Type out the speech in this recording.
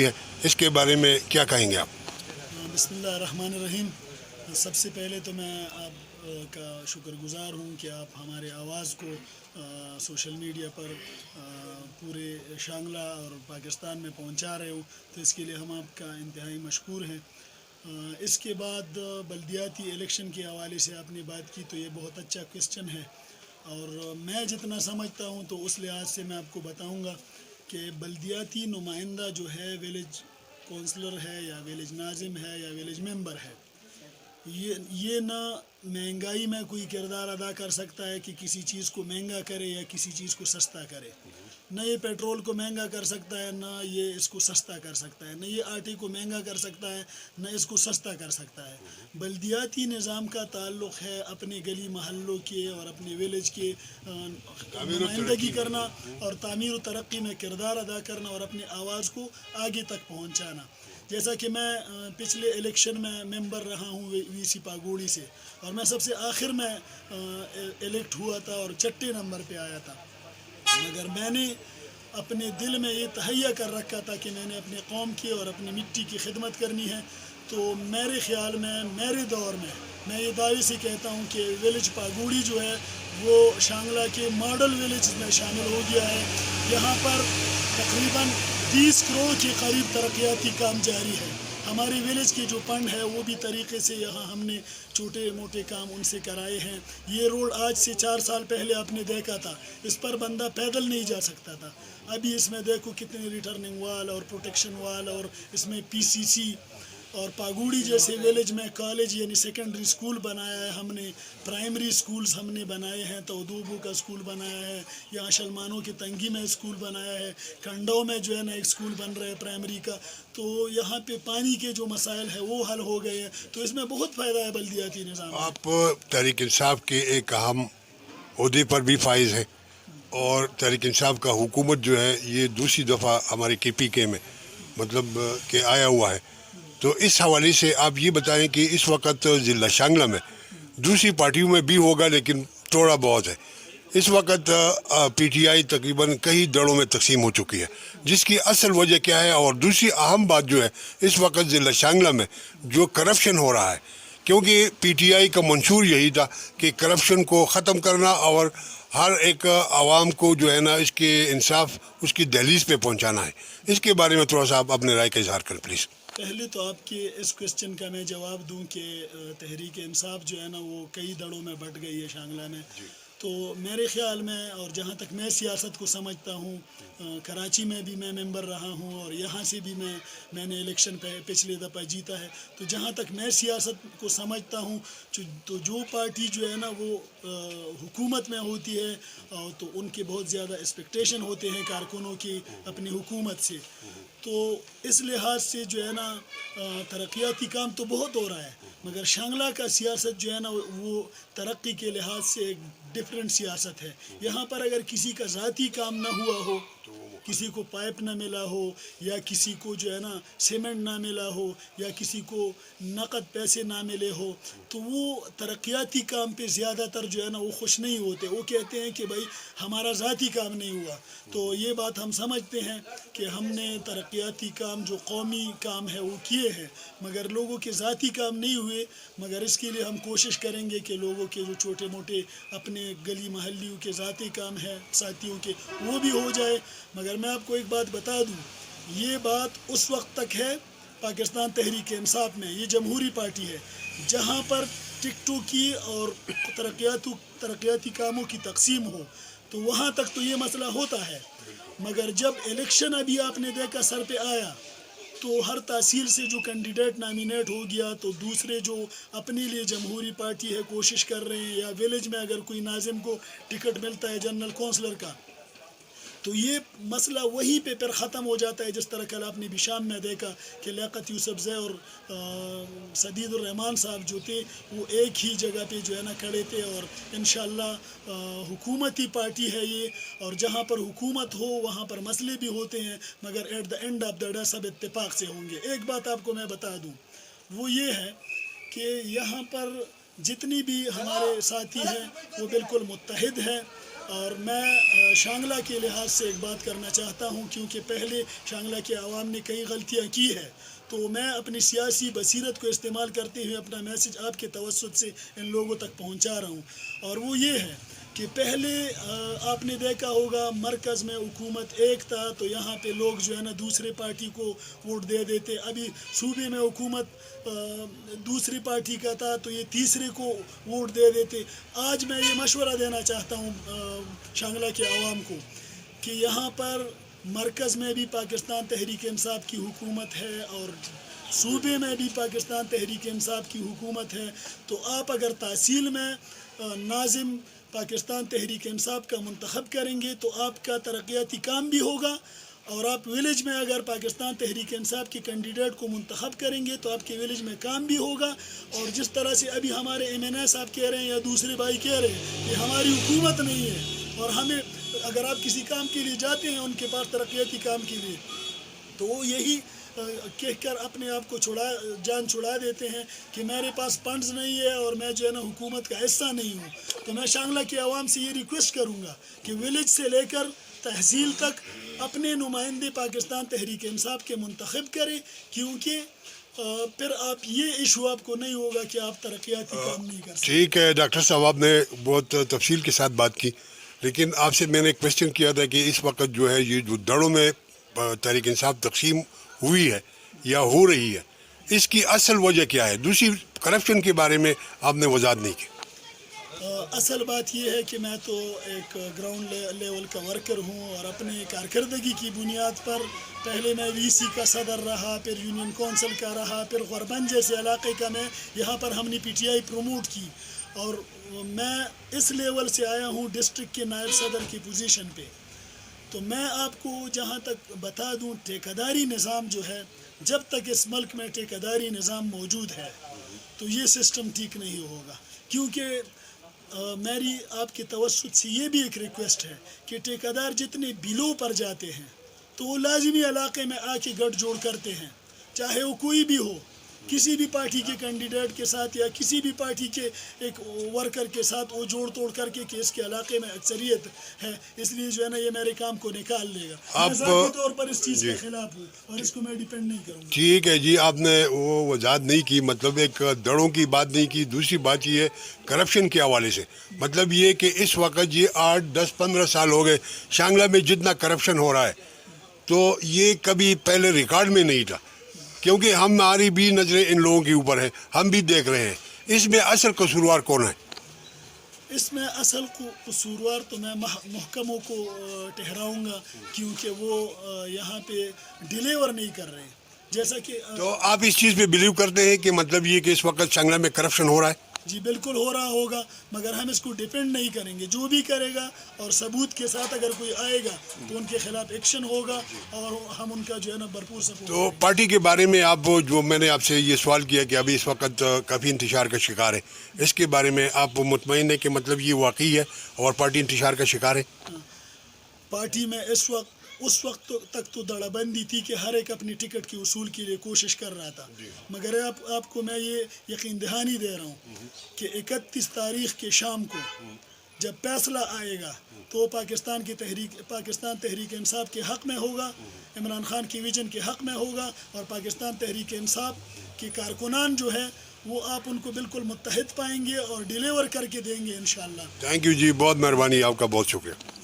اس کے بارے میں کیا کہیں گے آپ؟ بسم اللہ الرحمن الرحیم. سب سے پہلے تو میں آپ کا شکر گزار ہوں کہ آپ ہمارے آواز کو سوشل میڈیا پر پورے شانگلہ اور پاکستان میں پہنچا رہے ہو، تو اس کے لیے ہم آپ کا انتہائی مشکور ہیں. اس کے بعد بلدیاتی الیکشن کے حوالے سے آپ نے بات کی، تو یہ بہت اچھا کویسچن ہے، اور میں جتنا سمجھتا ہوں تو اس لحاظ سے میں آپ کو بتاؤں گا کہ بلدیاتی نمائندہ جو ہے ویلیج کونسلر ہے یا ویلیج ناظم ہے یا ویلیج ممبر ہے، یہ نہ مہنگائی میں کوئی کردار ادا کر سکتا ہے کہ کسی چیز کو مہنگا کرے یا کسی چیز کو سستا کرے. نہ یہ پیٹرول کو مہنگا کر سکتا ہے، نہ یہ اس کو سستا کر سکتا ہے، نہ یہ آٹے کو مہنگا کر سکتا ہے، نہ اس کو سستا کر سکتا ہے. بلدیاتی نظام کا تعلق ہے اپنے گلی محلوں کے اور اپنے ویلیج کے نمائندگی کرنا اور تعمیر و ترقی میں کردار ادا کرنا اور اپنی آواز کو آگے تک پہنچانا. جیسا کہ میں پچھلے الیکشن میں ممبر رہا ہوں وی سی پاگوڑی سے، اور میں سب سے آخر میں الیکٹ ہوا تھا اور چھٹے نمبر پہ آیا تھا، مگر میں نے اپنے دل میں یہ تہیہ کر رکھا تھا کہ میں نے اپنے قوم کی اور اپنی مٹی کی خدمت کرنی ہے. تو میرے خیال میں میرے دور میں یہ دعوے سے کہتا ہوں کہ ویلیج پاگوڑی جو ہے وہ شانگلہ کے ماڈل ویلیج میں شامل ہو گیا ہے. یہاں پر تقریباً 20 کروڑ کے قریب ترقیاتی کام جاری ہے. ہمارے ویلیج کے جو فنڈ ہے وہ بھی طریقے سے یہاں ہم نے چھوٹے موٹے کام ان سے کرائے ہیں. یہ روڈ آج سے 4 سال پہلے آپ نے دیکھا تھا، اس پر بندہ پیدل نہیں جا سکتا تھا. ابھی اس میں دیکھو کتنے ریٹرننگ وال اور پروٹیکشن وال، اور اس میں پی سی سی اور پاگوڑی جیسے ویلیج میں کالج یعنی سیکنڈری اسکول بنایا ہے ہم نے، پرائمری اسکولز ہم نے بنائے ہیں. تودوبو کا اسکول بنایا ہے، یہاں شلمانوں کی تنگی میں اسکول بنایا ہے، کھنڈوں میں جو ہے نا ایک اسکول بن رہا ہے پرائمری کا. تو یہاں پہ پانی کے جو مسائل ہیں وہ حل ہو گئے ہیں. تو اس میں بہت فائدہ ہے بلدیاتی نظام. آپ تحریک انصاف کے ایک اہم عہدے پر بھی فائز ہیں، اور تحریک انصاف کا حکومت جو ہے یہ دوسری دفعہ ہمارے کے پی کے میں مطلب کہ آیا ہوا ہے. تو اس حوالے سے آپ یہ بتائیں کہ اس وقت ضلع شانگلہ میں دوسری پارٹیوں میں بھی ہوگا لیکن تھوڑا بہت ہے. اس وقت پی ٹی آئی تقریباً کئی دڑوں میں تقسیم ہو چکی ہے، جس کی اصل وجہ کیا ہے؟ اور دوسری اہم بات جو ہے اس وقت ضلع شانگلہ میں جو کرپشن ہو رہا ہے، کیونکہ پی ٹی آئی کا منشور یہی تھا کہ کرپشن کو ختم کرنا اور ہر ایک عوام کو جو ہے نا اس کے انصاف اس کی دہلیز پہ پہنچانا ہے. اس کے بارے میں تھوڑا سا آپ اپنے رائے کا اظہار کریں پلیز. پہلے تو آپ کے اس کویسچن کا میں جواب دوں کہ تحریک انصاف جو ہے نا وہ کئی دڑوں میں بٹ گئی ہے شانگلہ میں. تو میرے خیال میں، اور جہاں تک میں سیاست کو سمجھتا ہوں، کراچی میں بھی میں ممبر رہا ہوں اور یہاں سے بھی میں نے الیکشن پچھلے دفعہ جیتا ہے. تو جہاں تک میں سیاست کو سمجھتا ہوں تو جو پارٹی جو ہے نا وہ حکومت میں ہوتی ہے تو ان کے بہت زیادہ ایکسپیکٹیشن ہوتے ہیں کارکنوں کی اپنی حکومت سے. تو اس لحاظ سے جو ہے نا ترقیاتی کام تو بہت ہو رہا ہے، مگر شانگلہ کا سیاست جو ہے نا وہ ترقی کے لحاظ سے ایک ڈفرینٹ سیاست ہے. یہاں پر اگر کسی کا ذاتی کام نہ ہوا ہو، کسی کو پائپ نہ ملا ہو، یا کسی کو جو ہے نا سیمنٹ نہ ملا ہو، یا کسی کو نقد پیسے نہ ملے ہو، تو وہ ترقیاتی کام پہ زیادہ تر جو ہے نا وہ خوش نہیں ہوتے. وہ کہتے ہیں کہ بھائی ہمارا ذاتی کام نہیں ہوا. تو یہ بات ہم سمجھتے ہیں کہ ہم نے ترقیاتی کام جو قومی کام ہے وہ کیے ہیں، مگر لوگوں کے ذاتی کام نہیں ہوئے. مگر اس کے لیے ہم کوشش کریں گے کہ لوگوں کے جو چھوٹے موٹے اپنے گلی محلیوں کے ذاتی کام ہیں ساتھیوں کے وہ بھی ہو جائے. مگر میں آپ کو ایک بات بتا دوں، یہ بات اس وقت تک ہے پاکستان تحریک انصاف میں، یہ جمہوری پارٹی ہے، جہاں پر ٹکٹوں کی اور ترقیاتی کاموں کی تقسیم ہو، تو وہاں تک تو یہ مسئلہ ہوتا ہے. مگر جب الیکشن ابھی آپ نے دیکھا سر پہ آیا، تو ہر تحصیل سے جو کینڈیڈیٹ نامینیٹ ہو گیا، تو دوسرے جو اپنے لیے جمہوری پارٹی ہے کوشش کر رہے ہیں، یا ویلیج میں اگر کوئی ناظم کو ٹکٹ ملتا ہے جنرل کونسلر کا، تو یہ مسئلہ وہیں پہ پھر ختم ہو جاتا ہے. جس طرح کل آپ نے بھی شام میں دیکھا کہ لیاقت یوسف زئی اور سدید الرحمان صاحب جو تھے وہ ایک ہی جگہ پہ جو ہے نا کھڑے تھے. اور انشاءاللہ حکومتی پارٹی ہے یہ، اور جہاں پر حکومت ہو وہاں پر مسئلے بھی ہوتے ہیں، مگر at the end of the day سب اتفاق سے ہوں گے. ایک بات آپ کو میں بتا دوں، وہ یہ ہے کہ یہاں پر جتنی بھی ہمارے ساتھی ہیں وہ بالکل متحد ہیں. اور میں شانگلہ کے لحاظ سے ایک بات کرنا چاہتا ہوں، کیونکہ پہلے شانگلہ کے عوام نے کئی غلطیاں کی ہے، تو میں اپنی سیاسی بصیرت کو استعمال کرتے ہوئے اپنا میسج آپ کے توسط سے ان لوگوں تک پہنچا رہا ہوں، اور وہ یہ ہے کہ پہلے آپ نے دیکھا ہوگا مرکز میں حکومت ایک تھا تو یہاں پہ لوگ جو ہے نا دوسرے پارٹی کو ووٹ دے دیتے، ابھی صوبے میں حکومت دوسری پارٹی کا تھا تو یہ تیسرے کو ووٹ دے دیتے۔ آج میں یہ مشورہ دینا چاہتا ہوں شانگلہ کے عوام کو کہ یہاں پر مرکز میں بھی پاکستان تحریک انصاف کی حکومت ہے اور صوبے میں بھی پاکستان تحریک انصاف کی حکومت ہے، تو آپ اگر تحصیل میں ناظم پاکستان تحریک انصاف کا منتخب کریں گے تو آپ کا ترقیاتی کام بھی ہوگا، اور آپ ویلیج میں اگر پاکستان تحریک انصاف کے کینڈیڈیٹ کو منتخب کریں گے تو آپ کے ویلیج میں کام بھی ہوگا۔ اور جس طرح سے ابھی ہمارے ایم این اے صاحب کہہ رہے ہیں یا دوسرے بھائی کہہ رہے ہیں کہ ہماری حکومت نہیں ہے، اور ہمیں اگر آپ کسی کام کے لیے جاتے ہیں ان کے پاس ترقیاتی کام کے لیے، تو وہ یہی کہہ کر اپنے آپ کو جان چھڑا دیتے ہیں کہ میرے پاس فنڈز نہیں ہے اور میں جو ہے نا حکومت کا حصہ نہیں ہوں۔ تو میں شانگلہ کے عوام سے یہ ریکویسٹ کروں گا کہ ویلیج سے لے کر تحصیل تک اپنے نمائندے پاکستان تحریک انصاف کے منتخب کریں، کیونکہ پھر آپ یہ ایشو آپ کو نہیں ہوگا کہ آپ ترقیاتی کام نہیں کر سکتے۔ ٹھیک ہے ڈاکٹر صاحب، آپ نے بہت تفصیل کے ساتھ بات کی، لیکن آپ سے میں نے ایک کویشچن کیا تھا کہ اس وقت جو ہے یہ جو دڑوں میں تحریک انصاف تقسیم ہوئی ہے یا ہو رہی ہے، اس کی اصل وجہ کیا ہے؟ دوسری کرپشن کے بارے میں آپ نے وضاحت نہیں کی۔ اصل بات یہ ہے کہ میں تو ایک گراؤنڈ لیول کا ورکر ہوں، اور اپنے کارکردگی کی بنیاد پر پہلے میں وی سی کا صدر رہا، پھر یونین کونسل کا رہا، پھر غوربند جیسے علاقے کا میں یہاں پر ہم نے پی ٹی آئی پروموٹ کی، اور میں اس لیول سے آیا ہوں ڈسٹرکٹ کے نائب صدر کی پوزیشن پہ۔ تو میں آپ کو جہاں تک بتا دوں، ٹھیکیداری نظام جو ہے، جب تک اس ملک میں ٹھیکیداری نظام موجود ہے تو یہ سسٹم ٹھیک نہیں ہوگا، کیونکہ میری آپ کے توسط سے یہ بھی ایک ریکویسٹ ہے کہ ٹھیکیدار جتنے بلوں پر جاتے ہیں تو وہ لازمی علاقے میں آ کے گٹھ جوڑ کرتے ہیں، چاہے وہ کوئی بھی ہو، کسی بھی پارٹی کے کینڈیڈیٹ کے ساتھ یا کسی بھی پارٹی کے ایک ورکر کے ساتھ وہ جوڑ توڑ کر کے کہ اس کے علاقے میں اکثریت ہے، اس لیے جو ہے نا یہ میرے کام کو نکال لے گا۔ میں ذاتی طور پر اس چیز کے خلاف ہوں اور اس کو میں ڈیپینڈ نہیں کروں گا۔ ٹھیک ہے جی، آپ نے وہ وضاحت نہیں کی، مطلب ایک دڑوں کی بات نہیں کی۔ دوسری بات یہ ہے کرپشن کے حوالے سے، مطلب یہ کہ اس وقت یہ 8 10 15 سال ہو گئے شانگلہ میں جتنا کرپشن ہو رہا ہے تو یہ کبھی پہلے ریکارڈ میں نہیں تھا، کیونکہ ہماری بھی نظریں ان لوگوں کے اوپر ہیں، ہم بھی دیکھ رہے ہیں۔ اس میں اصل قصوروار کون ہے؟ اس میں اصل قصوروار تو میں محکموں کو ٹھہراؤں گا، کیونکہ وہ یہاں پہ ڈیلیور نہیں کر رہے ہیں، جیسا کہ تو آپ اس چیز پہ بلیو کرتے ہیں کہ مطلب یہ کہ اس وقت شانگلہ میں کرپشن ہو رہا ہے؟ جی بالکل ہو رہا ہوگا، مگر ہم اس کو ڈیپینڈ نہیں کریں گے، جو بھی کرے گا اور ثبوت کے ساتھ اگر کوئی آئے گا تو ان کے خلاف ایکشن ہوگا، اور ہم ان کا جو ہے نا بھرپور سپورٹ۔ تو پارٹی کے بارے میں آپ جو میں نے آپ سے یہ سوال کیا کہ ابھی اس وقت کافی انتشار کا شکار ہے، اس کے بارے میں آپ مطمئن ہیں کہ مطلب یہ واقعی ہے اور پارٹی انتشار کا شکار ہے؟ پارٹی میں اس وقت تک تو دڑا بندی تھی کہ ہر ایک اپنی ٹکٹ کے اصول کے لیے کوشش کر رہا تھا، مگر آپ کو میں یہ یقین دہانی دے رہا ہوں کہ 31 تاریخ کے شام کو جب فیصلہ آئے گا تو پاکستان تحریک انصاف کے حق میں ہوگا، عمران خان کی ویژن کے حق میں ہوگا، اور پاکستان تحریک انصاف کے کارکنان جو ہے وہ آپ ان کو بالکل متحد پائیں گے اور ڈیلیور کر کے دیں گے انشاءاللہ۔ تھینک یو جی، بہت مہربانی، آپ کا بہت شکریہ۔